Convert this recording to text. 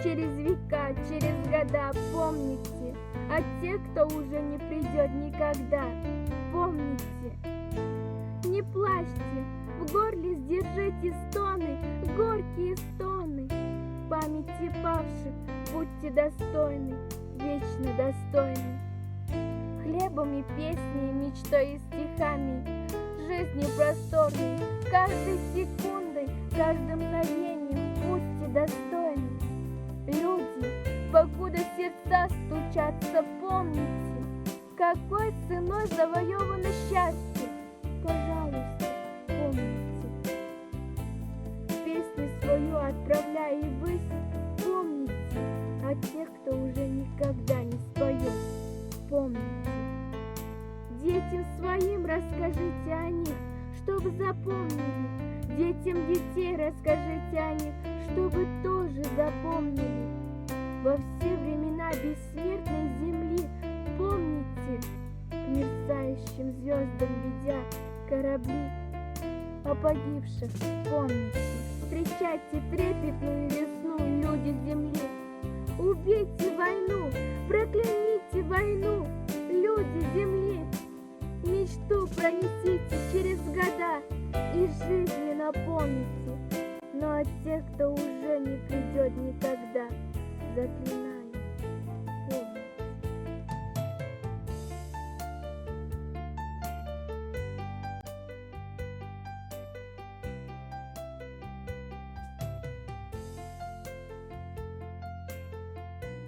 через века, через года. Помните о тех, кто уже не придет никогда. Помните, не плачьте, в горле сдержите стоны, горькие стоны. Памяти павших будьте достойны, вечно достойны. Хлебом и песней, мечтой и стихами, жизнью просторной, каждой секундой, каждым мгновением будьте достойны. Люди, покуда сердца стучатся, помните, какой ценой завоевано счастье. Пожалуйста, помните. Песню свою отправляя и ввысь, помните о тех, кто уже никогда не споет. Помните. Детям своим расскажите о них, чтобы запомнили. Детям детей расскажите о них, чтобы тоже запомнили. Во все времена бессмертной земли помните, к мерцающим звездам ведя корабли. О погибших помните, встречайте трепетную весну, люди земли. Убейте войну, прокляните войну, люди земли. Мечту пронесите через года и жизни напомните. Но от тех, кто уже не придет никогда, заклинаю.